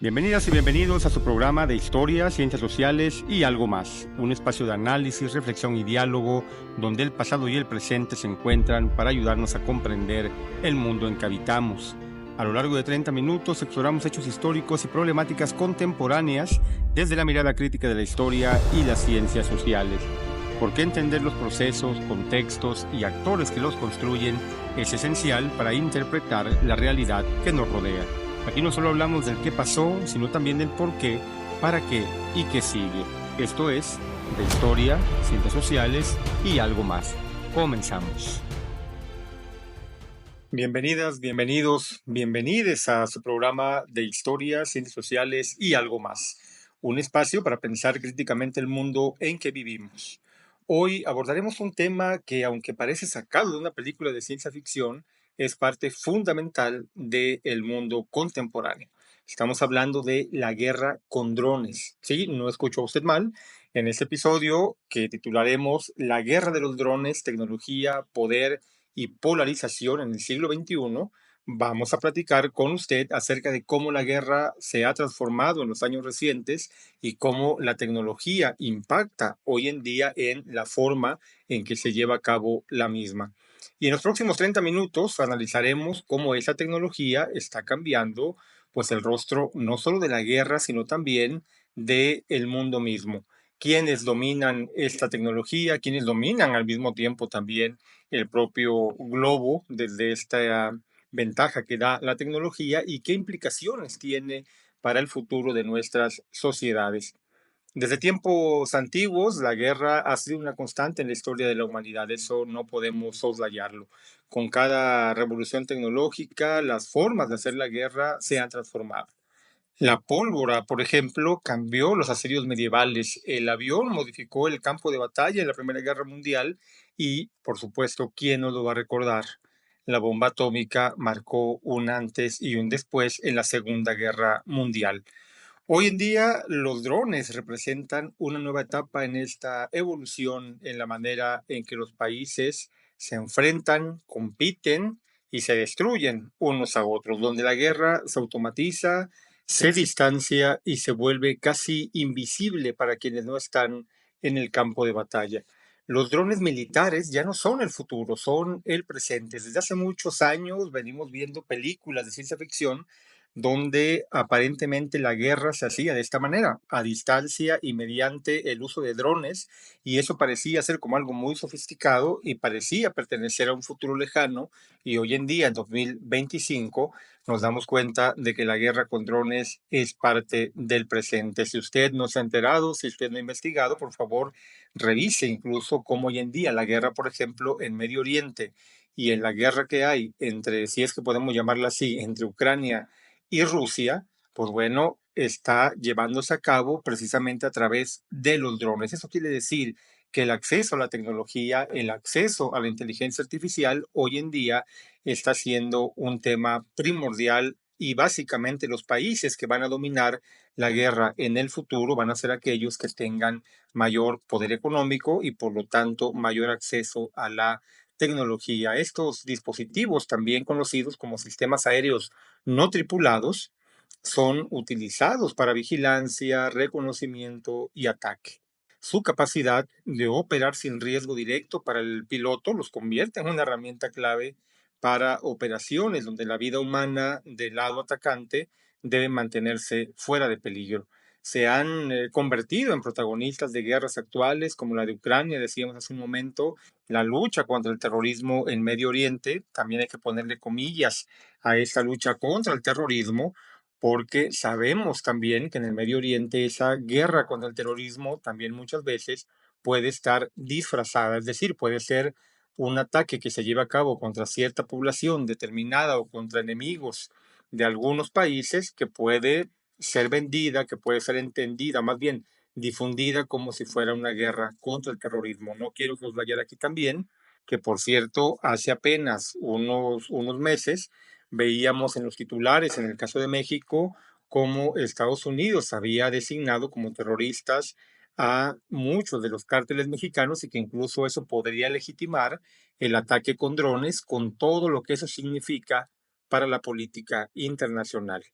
Bienvenidas y bienvenidos a su programa de Historia, Ciencias Sociales y algo más, un espacio de análisis, reflexión y diálogo donde el pasado y el presente se encuentran para ayudarnos a comprender el mundo en que habitamos. A lo largo de 30 minutos exploramos hechos históricos y problemáticas contemporáneas desde la mirada crítica de la historia y las ciencias sociales. Porque entender los procesos, contextos y actores que los construyen es esencial para interpretar la realidad que nos rodea. Aquí no solo hablamos del qué pasó, sino también del por qué, para qué y qué sigue. Esto es de historia, ciencias sociales y algo más. Comenzamos. Bienvenidas, bienvenidos, bienvenides a su programa de historia, ciencias sociales y algo más. Un espacio para pensar críticamente el mundo en que vivimos. Hoy abordaremos un tema que, aunque parece sacado de una película de ciencia ficción, es parte fundamental del mundo contemporáneo. Estamos hablando de la guerra con drones. Sí, no escuchó usted mal. En este episodio que titularemos La guerra de los drones, tecnología, poder y polarización en el siglo XXI, vamos a platicar con usted acerca de cómo la guerra se ha transformado en los años recientes y cómo la tecnología impacta hoy en día en la forma en que se lleva a cabo la misma. Y en los próximos 30 minutos analizaremos cómo esa tecnología está cambiando pues el rostro no solo de la guerra, sino también del mundo mismo. Quiénes dominan esta tecnología, quiénes dominan al mismo tiempo también el propio globo desde esta ventaja que da la tecnología y qué implicaciones tiene para el futuro de nuestras sociedades. Desde tiempos antiguos, la guerra ha sido una constante en la historia de la humanidad, eso no podemos soslayarlo. Con cada revolución tecnológica, las formas de hacer la guerra se han transformado. La pólvora, por ejemplo, cambió los asedios medievales. El avión modificó el campo de batalla en la Primera Guerra Mundial y, por supuesto, ¿quién no lo va a recordar? La bomba atómica marcó un antes y un después en la Segunda Guerra Mundial. Hoy en día, los drones representan una nueva etapa en esta evolución, en la manera en que los países se enfrentan, compiten y se destruyen unos a otros, donde la guerra se automatiza, se distancia y se vuelve casi invisible para quienes no están en el campo de batalla. Los drones militares ya no son el futuro, son el presente. Desde hace muchos años venimos viendo películas de ciencia ficción donde aparentemente la guerra se hacía de esta manera, a distancia y mediante el uso de drones, y eso parecía ser como algo muy sofisticado y parecía pertenecer a un futuro lejano, y hoy en día, en 2025, nos damos cuenta de que la guerra con drones es parte del presente. Si usted no se ha enterado, si usted no ha investigado, por favor, revise incluso cómo hoy en día la guerra, por ejemplo, en Medio Oriente y en la guerra que hay entre, si es que podemos llamarla así, entre Ucrania y Rusia, pues bueno, está llevándose a cabo precisamente a través de los drones. Eso quiere decir que el acceso a la tecnología, el acceso a la inteligencia artificial hoy en día está siendo un tema primordial y básicamente los países que van a dominar la guerra en el futuro van a ser aquellos que tengan mayor poder económico y por lo tanto mayor acceso a la tecnología. Estos dispositivos, también conocidos como sistemas aéreos no tripulados, son utilizados para vigilancia, reconocimiento y ataque. Su capacidad de operar sin riesgo directo para el piloto los convierte en una herramienta clave para operaciones donde la vida humana del lado atacante debe mantenerse fuera de peligro. Se han convertido en protagonistas de guerras actuales como la de Ucrania, decíamos hace un momento, la lucha contra el terrorismo en Medio Oriente. También hay que ponerle comillas a esta lucha contra el terrorismo, porque sabemos también que en el Medio Oriente esa guerra contra el terrorismo también muchas veces puede estar disfrazada, es decir, puede ser un ataque que se lleva a cabo contra cierta población determinada o contra enemigos de algunos países que puede ser vendida, que puede ser entendida, más bien difundida como si fuera una guerra contra el terrorismo. No quiero soslayar aquí también que, por cierto, hace apenas unos meses veíamos en los titulares, en el caso de México, cómo Estados Unidos había designado como terroristas a muchos de los cárteles mexicanos y que incluso eso podría legitimar el ataque con drones con todo lo que eso significa para la política internacional.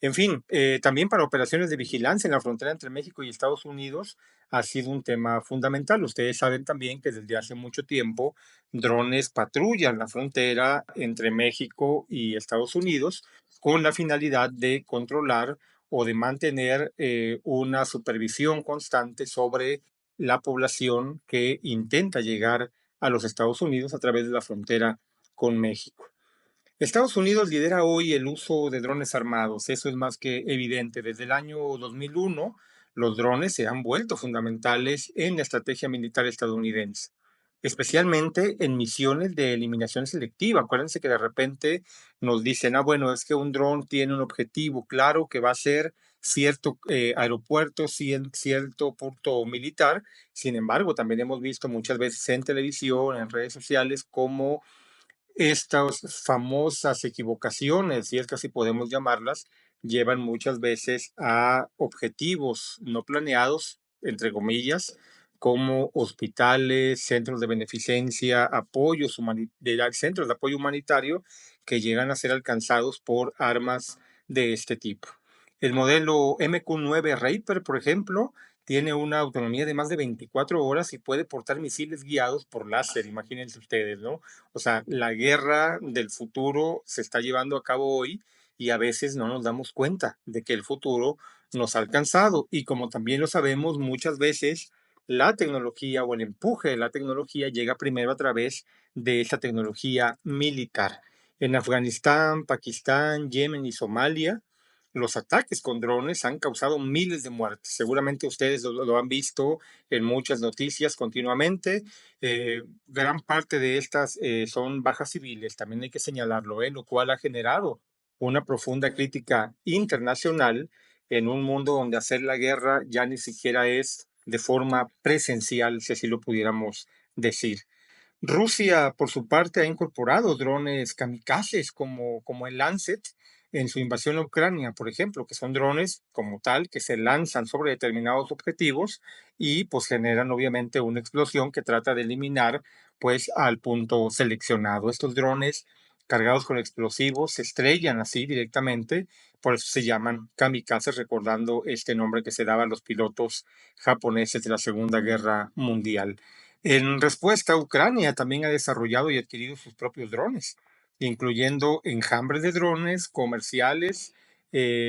En fin, también para operaciones de vigilancia en la frontera entre México y Estados Unidos ha sido un tema fundamental. Ustedes saben también que desde hace mucho tiempo drones patrullan la frontera entre México y Estados Unidos con la finalidad de controlar o de mantener una supervisión constante sobre la población que intenta llegar a los Estados Unidos a través de la frontera con México. Estados Unidos lidera hoy el uso de drones armados, eso es más que evidente. Desde el año 2001, los drones se han vuelto fundamentales en la estrategia militar estadounidense, especialmente en misiones de eliminación selectiva. Acuérdense que de repente nos dicen, bueno, es que un dron tiene un objetivo claro que va a ser cierto aeropuerto, cierto punto militar. Sin embargo, también hemos visto muchas veces en televisión, en redes sociales, cómo estas famosas equivocaciones, si es que así podemos llamarlas, llevan muchas veces a objetivos no planeados, entre comillas, como hospitales, centros de beneficencia, centros de apoyo humanitario que llegan a ser alcanzados por armas de este tipo. El modelo MQ-9 Reaper, por ejemplo, tiene una autonomía de más de 24 horas y puede portar misiles guiados por láser, imagínense ustedes, ¿no? O sea, la guerra del futuro se está llevando a cabo hoy y a veces no nos damos cuenta de que el futuro nos ha alcanzado. Y como también lo sabemos, muchas veces la tecnología o el empuje de la tecnología llega primero a través de esa tecnología militar. En Afganistán, Pakistán, Yemen y Somalia, los ataques con drones han causado miles de muertes. Seguramente ustedes lo han visto en muchas noticias continuamente. Gran parte de estas son bajas civiles, también hay que señalarlo, lo cual ha generado una profunda crítica internacional en un mundo donde hacer la guerra ya ni siquiera es de forma presencial, si así lo pudiéramos decir. Rusia, por su parte, ha incorporado drones kamikazes como el Lancet en su invasión a Ucrania, por ejemplo, que son drones como tal que se lanzan sobre determinados objetivos y pues generan obviamente una explosión que trata de eliminar pues al punto seleccionado. Estos drones cargados con explosivos se estrellan así directamente, por eso se llaman kamikazes, recordando este nombre que se daba a los pilotos japoneses de la Segunda Guerra Mundial. En respuesta, Ucrania también ha desarrollado y adquirido sus propios drones, incluyendo enjambres de drones comerciales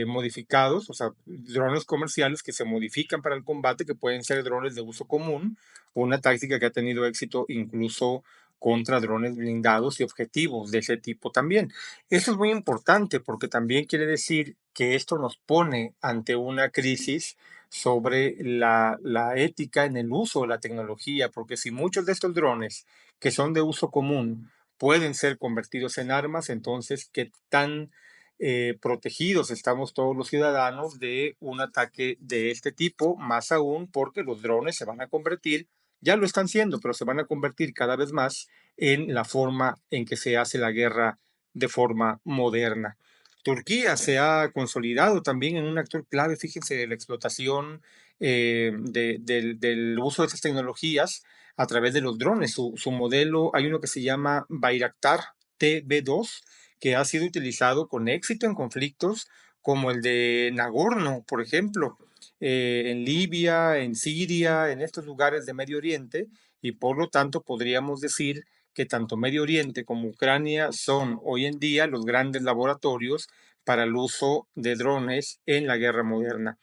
modificados, o sea, drones comerciales que se modifican para el combate, que pueden ser drones de uso común, una táctica que ha tenido éxito incluso contra drones blindados y objetivos de ese tipo también. Eso es muy importante porque también quiere decir que esto nos pone ante una crisis sobre la ética en el uso de la tecnología, porque si muchos de estos drones que son de uso común pueden ser convertidos en armas, entonces, ¿qué tan protegidos estamos todos los ciudadanos de un ataque de este tipo? Más aún porque los drones se van a convertir, ya lo están siendo, pero se van a convertir cada vez más en la forma en que se hace la guerra de forma moderna. Turquía se ha consolidado también en un actor clave, fíjense, de la explotación del uso de estas tecnologías a través de los drones. Su modelo, hay uno que se llama Bayraktar TB2, que ha sido utilizado con éxito en conflictos como el de Nagorno, por ejemplo, en Libia, en Siria, en estos lugares de Medio Oriente, y por lo tanto podríamos decir que tanto Medio Oriente como Ucrania son hoy en día los grandes laboratorios para el uso de drones en la guerra moderna.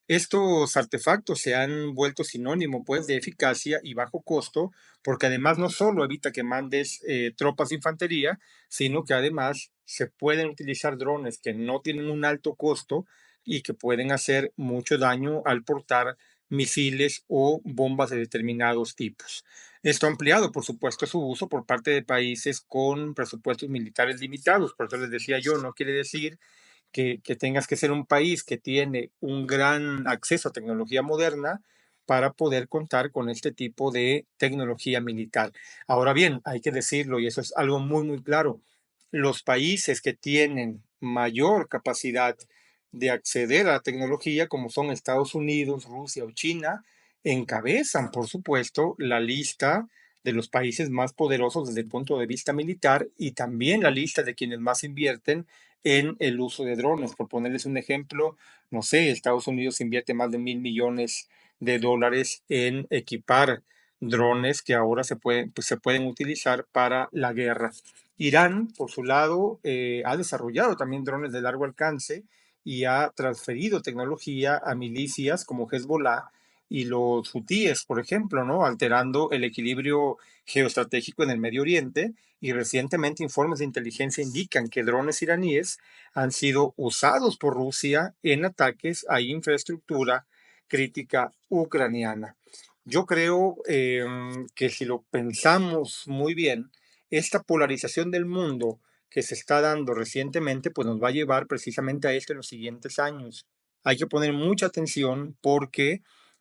Estos artefactos se han vuelto sinónimo, pues, de eficacia y bajo costo, porque además no solo evita que mandes tropas de infantería, sino que además se pueden utilizar drones que no tienen un alto costo y que pueden hacer mucho daño al portar misiles o bombas de determinados tipos. Esto ha ampliado, por supuesto, su uso por parte de países con presupuestos militares limitados. Por eso les decía yo, no quiere decir que tengas que ser un país que tiene un gran acceso a tecnología moderna para poder contar con este tipo de tecnología militar. Ahora bien, hay que decirlo, y eso es algo muy, muy claro, los países que tienen mayor capacidad de acceder a la tecnología, como son Estados Unidos, Rusia o China, encabezan, por supuesto, la lista de los países más poderosos desde el punto de vista militar y también la lista de quienes más invierten en el uso de drones. Por ponerles un ejemplo, no sé, Estados Unidos invierte más de $1.000 millones en equipar drones que ahora pues, se pueden utilizar para la guerra. Irán, por su lado, ha desarrollado también drones de largo alcance y ha transferido tecnología a milicias como Hezbollah y los hutíes, por ejemplo, ¿no? Alterando el equilibrio geoestratégico en el Medio Oriente. Y recientemente informes de inteligencia indican que drones iraníes han sido usados por Rusia en ataques a infraestructura crítica ucraniana. Yo creo que si lo pensamos muy bien, esta polarización del mundo que se está dando recientemente, pues nos va a llevar precisamente a esto en los siguientes años. Hay que poner mucha atención porque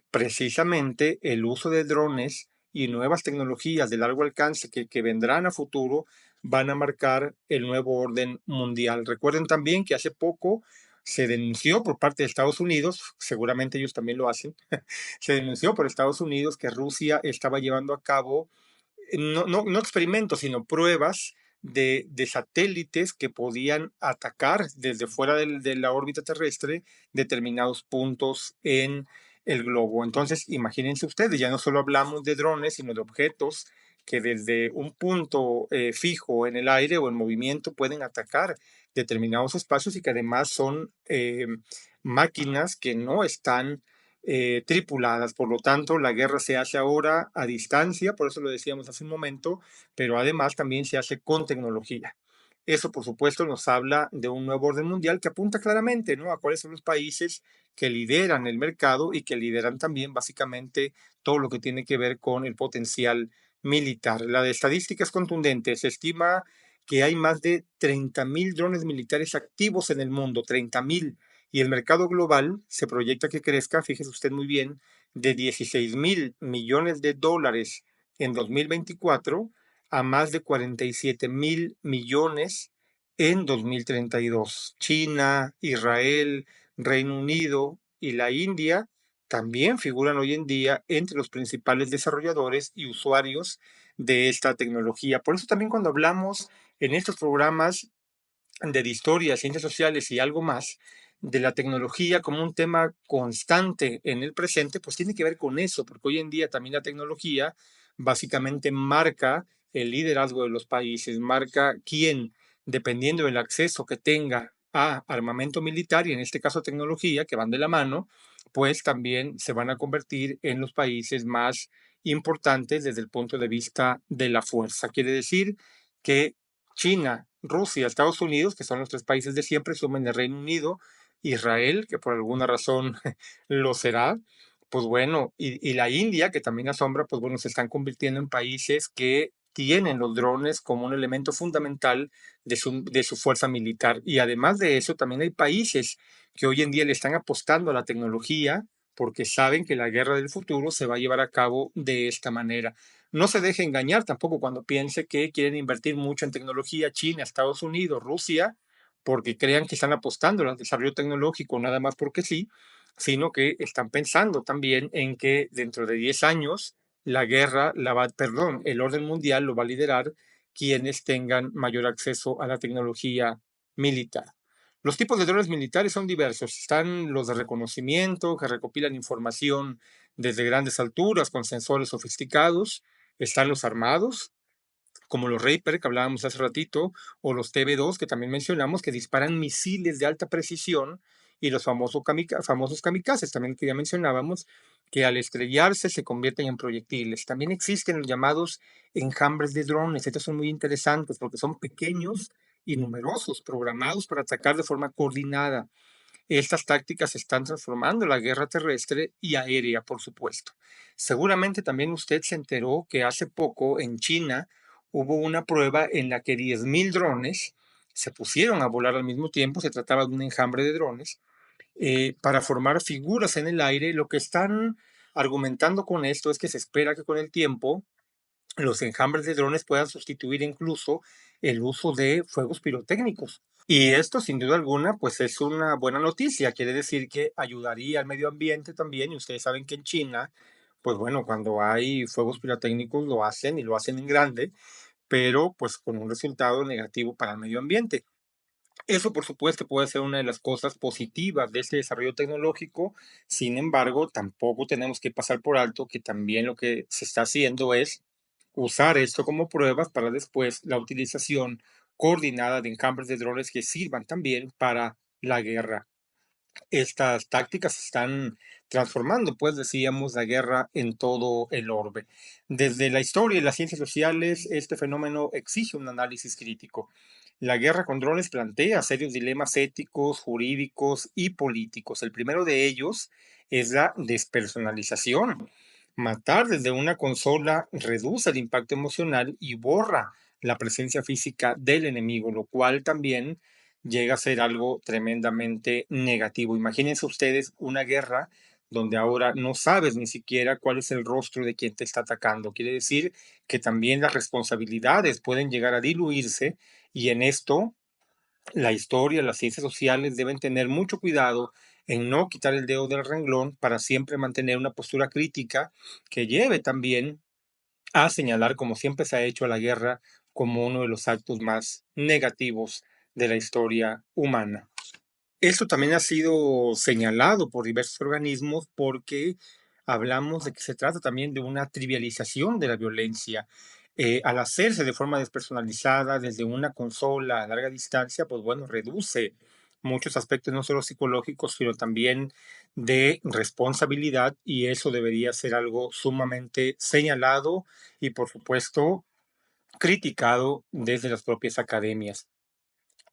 precisamente el uso de drones y nuevas tecnologías de largo alcance que vendrán a futuro van a marcar el nuevo orden mundial. Recuerden también que hace poco se denunció por parte de Estados Unidos, seguramente ellos también lo hacen, se denunció por Estados Unidos que Rusia estaba llevando a cabo no experimentos, sino pruebas de satélites que podían atacar desde fuera de la órbita terrestre determinados puntos en el globo. Entonces, imagínense ustedes, ya no solo hablamos de drones, sino de objetos que desde un punto fijo en el aire o en movimiento pueden atacar determinados espacios y que además son máquinas que no están tripuladas. Por lo tanto, la guerra se hace ahora a distancia, por eso lo decíamos hace un momento, pero además también se hace con tecnología. Eso, por supuesto, nos habla de un nuevo orden mundial que apunta claramente, ¿no?, a cuáles son los países que lideran el mercado y que lideran también básicamente todo lo que tiene que ver con el potencial militar. La de estadísticas contundentes. Se estima que hay más de 30.000 drones militares activos en el mundo, 30.000, y el mercado global se proyecta que crezca, fíjese usted muy bien, de $16.000 millones en 2024 a más de 47.000 millones en 2032. China, Israel, Reino Unido y la India también figuran hoy en día entre los principales desarrolladores y usuarios de esta tecnología. Por eso también cuando hablamos en estos programas de historia, ciencias sociales y algo más, de la tecnología como un tema constante en el presente, pues tiene que ver con eso, porque hoy en día también la tecnología básicamente marca el liderazgo de los países, marca quién, dependiendo del acceso que tenga a armamento militar y en este caso tecnología, que van de la mano, pues también se van a convertir en los países más importantes desde el punto de vista de la fuerza. Quiere decir que China, Rusia, Estados Unidos, que son los tres países de siempre, sumen el Reino Unido, Israel, que por alguna razón lo será, pues bueno, y la India, que también asombra, pues bueno, se están convirtiendo en países que tienen los drones como un elemento fundamental de su fuerza militar. Y además de eso, también hay países que hoy en día le están apostando a la tecnología porque saben que la guerra del futuro se va a llevar a cabo de esta manera. No se deje engañar tampoco cuando piense que quieren invertir mucho en tecnología China, Estados Unidos, Rusia, porque crean que están apostando al desarrollo tecnológico nada más porque sí, sino que están pensando también en que dentro de 10 años la guerra, perdón, el orden mundial lo va a liderar quienes tengan mayor acceso a la tecnología militar. Los tipos de drones militares son diversos. Están los de reconocimiento, que recopilan información desde grandes alturas con sensores sofisticados. Están los armados, como los Reaper que hablábamos hace ratito, o los TB2 que también mencionamos, que disparan misiles de alta precisión, y los famosos kamikazes también que ya mencionábamos, que al estrellarse se convierten en proyectiles. También existen los llamados enjambres de drones. Estos son muy interesantes porque son pequeños y numerosos, programados para atacar de forma coordinada. Estas tácticas están transformando la guerra terrestre y aérea, por supuesto. Seguramente también usted se enteró que hace poco en China hubo una prueba en la que 10.000 drones se pusieron a volar al mismo tiempo. Se trataba de un enjambre de drones para formar figuras en el aire. Lo que están argumentando con esto es que se espera que con el tiempo los enjambres de drones puedan sustituir incluso el uso de fuegos pirotécnicos. Y esto, sin duda alguna, pues es una buena noticia. Quiere decir que ayudaría al medio ambiente también. Y ustedes saben que en China, pues bueno, cuando hay fuegos pirotécnicos lo hacen y lo hacen en grande, pero pues con un resultado negativo para el medio ambiente. Eso, por supuesto, puede ser una de las cosas positivas de este desarrollo tecnológico. Sin embargo, tampoco tenemos que pasar por alto que también lo que se está haciendo es usar esto como pruebas para después la utilización coordinada de enjambres de drones que sirvan también para la guerra. Estas tácticas están transformando, pues decíamos, la guerra en todo el orbe. Desde la historia y las ciencias sociales, este fenómeno exige un análisis crítico. La guerra con drones plantea serios dilemas éticos, jurídicos y políticos. El primero de ellos es la despersonalización. Matar desde una consola reduce el impacto emocional y borra la presencia física del enemigo, lo cual también llega a ser algo tremendamente negativo. Imagínense ustedes una guerra donde ahora no sabes ni siquiera cuál es el rostro de quien te está atacando. Quiere decir que también las responsabilidades pueden llegar a diluirse y en esto la historia, las ciencias sociales deben tener mucho cuidado en no quitar el dedo del renglón para siempre mantener una postura crítica que lleve también a señalar, como siempre se ha hecho, a la guerra como uno de los actos más negativos de la historia humana. Esto también ha sido señalado por diversos organismos porque hablamos de que se trata también de una trivialización de la violencia. Al hacerse de forma despersonalizada desde una consola a larga distancia, pues bueno, reduce muchos aspectos no solo psicológicos, sino también de responsabilidad y eso debería ser algo sumamente señalado y por supuesto criticado desde las propias academias.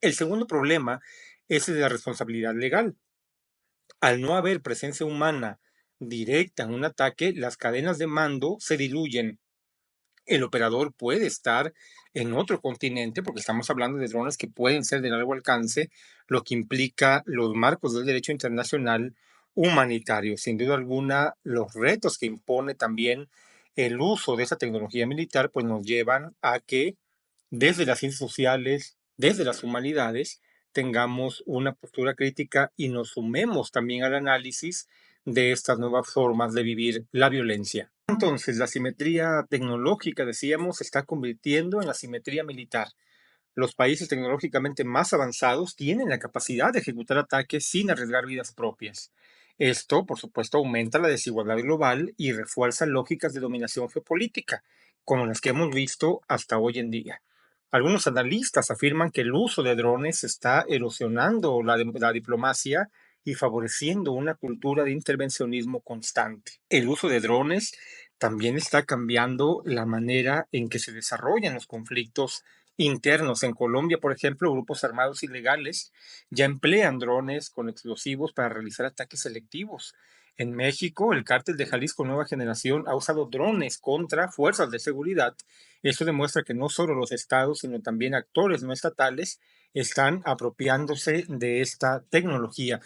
El segundo problema es el de la responsabilidad legal. Al no haber presencia humana directa en un ataque, las cadenas de mando se diluyen. El operador puede estar en otro continente, porque estamos hablando de drones que pueden ser de largo alcance, lo que implica los marcos del derecho internacional humanitario. Sin duda alguna, los retos que impone también el uso de esa tecnología militar, pues nos llevan a que desde las ciencias sociales, desde las humanidades, tengamos una postura crítica y nos sumemos también al análisis de estas nuevas formas de vivir la violencia. Entonces, la simetría tecnológica, decíamos, se está convirtiendo en la simetría militar. Los países tecnológicamente más avanzados tienen la capacidad de ejecutar ataques sin arriesgar vidas propias. Esto, por supuesto, aumenta la desigualdad global y refuerza lógicas de dominación geopolítica, como las que hemos visto hasta hoy en día. Algunos analistas afirman que el uso de drones está erosionando la diplomacia y favoreciendo una cultura de intervencionismo constante. El uso de drones también está cambiando la manera en que se desarrollan los conflictos internos. En Colombia, por ejemplo, grupos armados ilegales ya emplean drones con explosivos para realizar ataques selectivos. En México, el cártel de Jalisco Nueva Generación ha usado drones contra fuerzas de seguridad. Eso demuestra que no solo los estados, sino también actores no estatales están apropiándose de esta tecnología.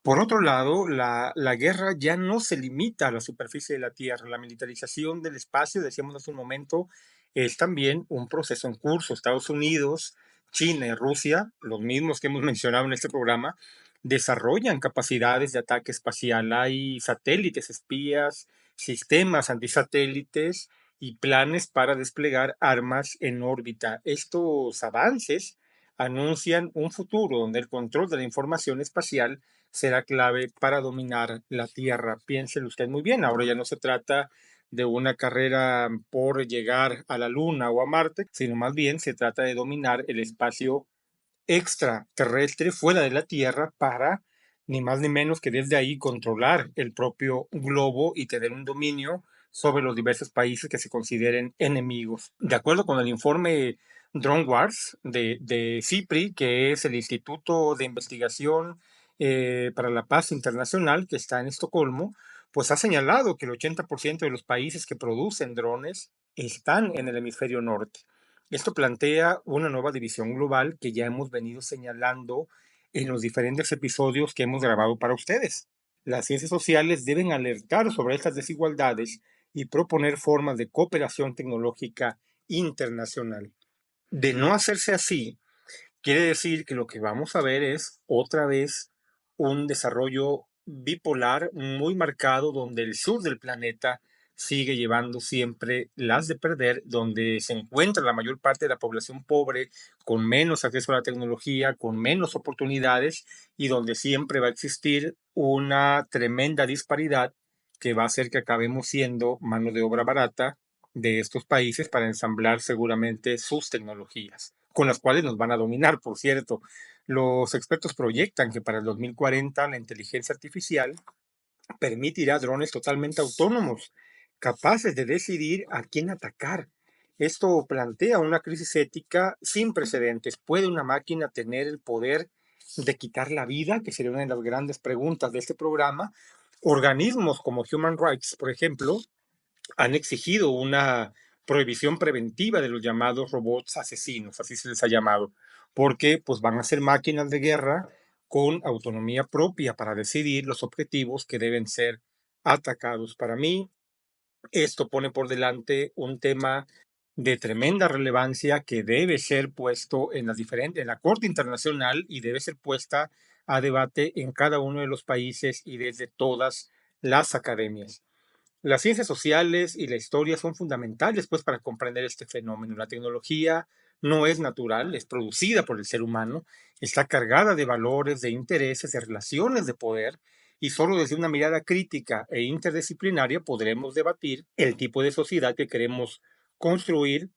Por otro lado, la guerra ya no se limita a la superficie de la Tierra. La militarización del espacio, decíamos hace un momento, es también un proceso en curso. Estados Unidos, China y Rusia, los mismos que hemos mencionado en este programa, desarrollan capacidades de ataque espacial. Hay satélites espías, sistemas antisatélites y planes para desplegar armas en órbita. Estos avances anuncian un futuro donde el control de la información espacial será clave para dominar la Tierra. Piénselo usted muy bien, ahora ya no se trata de una carrera por llegar a la Luna o a Marte, sino más bien se trata de dominar el espacio extraterrestre fuera de la Tierra para ni más ni menos que desde ahí controlar el propio globo y tener un dominio sobre los diversos países que se consideren enemigos. De acuerdo con el informe Drone Wars de CIPRI, que es el Instituto de Investigación para la Paz Internacional que está en Estocolmo, pues ha señalado que el 80% de los países que producen drones están en el hemisferio norte. Esto plantea una nueva división global que ya hemos venido señalando en los diferentes episodios que hemos grabado para ustedes. Las ciencias sociales deben alertar sobre estas desigualdades y proponer formas de cooperación tecnológica internacional. De no hacerse así, quiere decir que lo que vamos a ver es otra vez un desarrollo bipolar muy marcado donde el sur del planeta sigue llevando siempre las de perder, donde se encuentra la mayor parte de la población pobre, con menos acceso a la tecnología, con menos oportunidades y donde siempre va a existir una tremenda disparidad que va a hacer que acabemos siendo mano de obra barata de estos países para ensamblar seguramente sus tecnologías, con las cuales nos van a dominar, por cierto. Los expertos proyectan que para el 2040 la inteligencia artificial permitirá drones totalmente autónomos, capaces de decidir a quién atacar. Esto plantea una crisis ética sin precedentes. ¿Puede una máquina tener el poder de quitar la vida? Que sería una de las grandes preguntas de este programa. Organismos como Human Rights, por ejemplo, han exigido una prohibición preventiva de los llamados robots asesinos, así se les ha llamado, porque pues van a ser máquinas de guerra con autonomía propia para decidir los objetivos que deben ser atacados. Para mí, esto pone por delante un tema de tremenda relevancia que debe ser puesto en en la Corte Internacional y debe ser puesta a debate en cada uno de los países y desde todas las academias. Las ciencias sociales y la historia son fundamentales, pues, para comprender este fenómeno. La tecnología no es natural, es producida por el ser humano, está cargada de valores, de intereses, de relaciones de poder, y solo desde una mirada crítica e interdisciplinaria podremos debatir el tipo de sociedad que queremos construir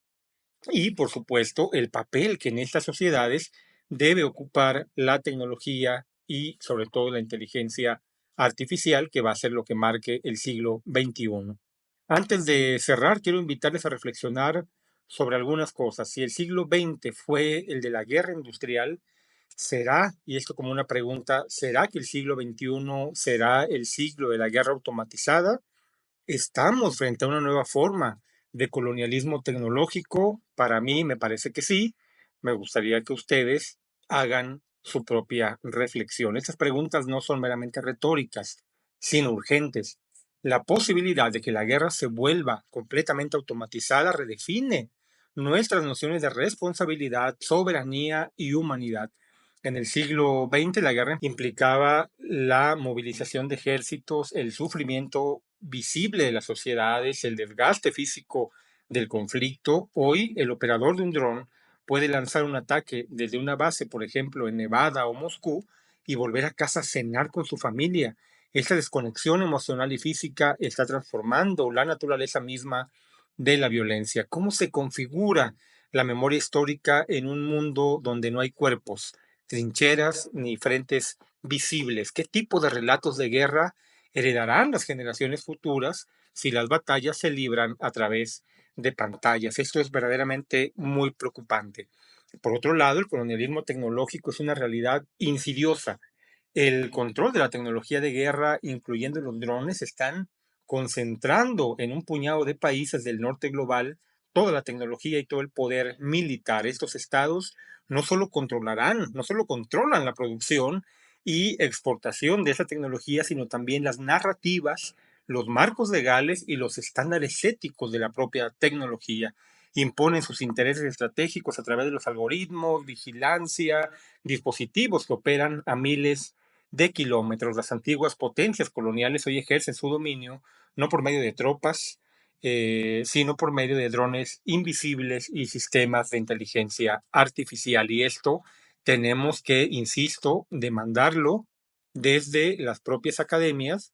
y, por supuesto, el papel que en estas sociedades debe ocupar la tecnología y, sobre todo, la inteligencia artificial, que va a ser lo que marque el siglo XXI. Antes de cerrar, quiero invitarles a reflexionar sobre algunas cosas. Si el siglo XX fue el de la guerra industrial, ¿será, y esto como una pregunta, ¿será que el siglo XXI será el siglo de la guerra automatizada? ¿Estamos frente a una nueva forma de colonialismo tecnológico? Para mí me parece que sí. Me gustaría que ustedes hagan su propia reflexión. Estas preguntas no son meramente retóricas, sino urgentes. La posibilidad de que la guerra se vuelva completamente automatizada redefine nuestras nociones de responsabilidad, soberanía y humanidad. En el siglo XX la guerra implicaba la movilización de ejércitos, el sufrimiento visible de las sociedades, el desgaste físico del conflicto. Hoy el operador de un dron puede lanzar un ataque desde una base, por ejemplo, en Nevada o Moscú, y volver a casa a cenar con su familia. Esta desconexión emocional y física está transformando la naturaleza misma de la violencia. ¿Cómo se configura la memoria histórica en un mundo donde no hay cuerpos, trincheras ni frentes visibles? ¿Qué tipo de relatos de guerra heredarán las generaciones futuras si las batallas se libran a través de pantallas? Esto es verdaderamente muy preocupante. Por otro lado, el colonialismo tecnológico es una realidad insidiosa. El control de la tecnología de guerra, incluyendo los drones, están concentrando en un puñado de países del norte global toda la tecnología y todo el poder militar. Estos estados no solo controlarán, no solo controlan la producción y exportación de esa tecnología, sino también las narrativas, los marcos legales y los estándares éticos de la propia tecnología. Imponen sus intereses estratégicos a través de los algoritmos, vigilancia, dispositivos que operan a miles de kilómetros. Las antiguas potencias coloniales hoy ejercen su dominio no por medio de tropas, sino por medio de drones invisibles y sistemas de inteligencia artificial. Y esto tenemos que, insisto, demandarlo desde las propias academias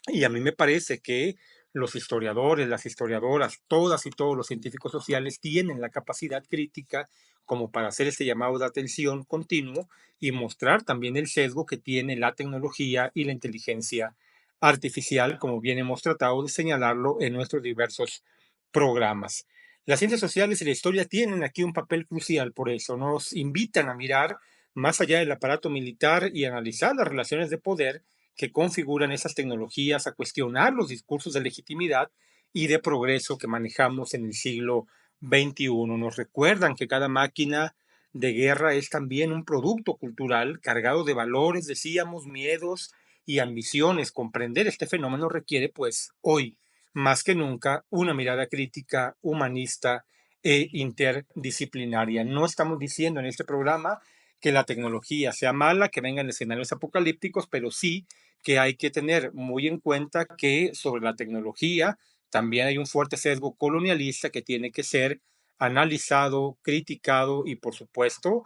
y a mí me parece que los historiadores, las historiadoras, todas y todos los científicos sociales tienen la capacidad crítica como para hacer este llamado de atención continuo y mostrar también el sesgo que tiene la tecnología y la inteligencia artificial, como bien hemos tratado de señalarlo en nuestros diversos programas. Las ciencias sociales y la historia tienen aquí un papel crucial, por eso nos invitan a mirar más allá del aparato militar y analizar las relaciones de poder que configuran esas tecnologías, a cuestionar los discursos de legitimidad y de progreso que manejamos en el siglo XXI. Nos recuerdan que cada máquina de guerra es también un producto cultural cargado de valores, decíamos, miedos y ambiciones. Comprender este fenómeno requiere, pues, hoy, más que nunca, una mirada crítica, humanista e interdisciplinaria. No estamos diciendo en este programa que la tecnología sea mala, que vengan escenarios apocalípticos, pero sí que hay que tener muy en cuenta que sobre la tecnología también hay un fuerte sesgo colonialista que tiene que ser analizado, criticado y, por supuesto,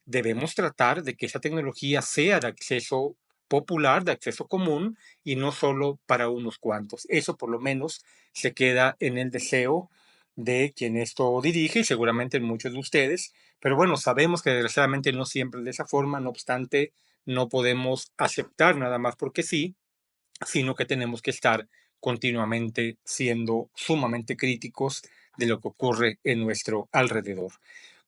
debemos tratar de que esa tecnología sea de acceso popular, de acceso común y no solo para unos cuantos. Eso por lo menos se queda en el deseo de quien esto dirige y seguramente en muchos de ustedes. Pero bueno, sabemos que desgraciadamente no siempre es de esa forma, no obstante, no podemos aceptar nada más porque sí, sino que tenemos que estar continuamente siendo sumamente críticos de lo que ocurre en nuestro alrededor.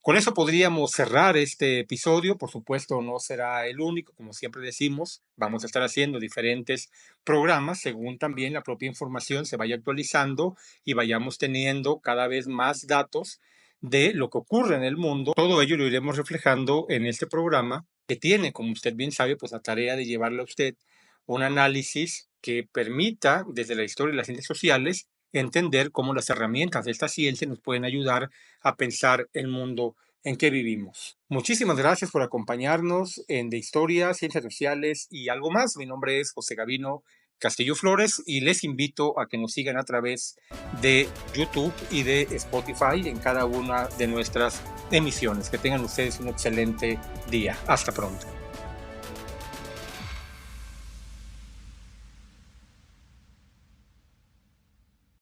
Con eso podríamos cerrar este episodio. Por supuesto, no será el único, como siempre decimos, vamos a estar haciendo diferentes programas según también la propia información se vaya actualizando y vayamos teniendo cada vez más datos de lo que ocurre en el mundo. Todo ello lo iremos reflejando en este programa que tiene, como usted bien sabe, pues la tarea de llevarle a usted un análisis que permita, desde la historia y las ciencias sociales, entender cómo las herramientas de esta ciencia nos pueden ayudar a pensar el mundo en que vivimos. Muchísimas gracias por acompañarnos en De Historia, Ciencias Sociales y algo más. Mi nombre es José Gavino Castillo Flores y les invito a que nos sigan a través de YouTube y de Spotify en cada una de nuestras emisiones. Que tengan ustedes un excelente día. Hasta pronto.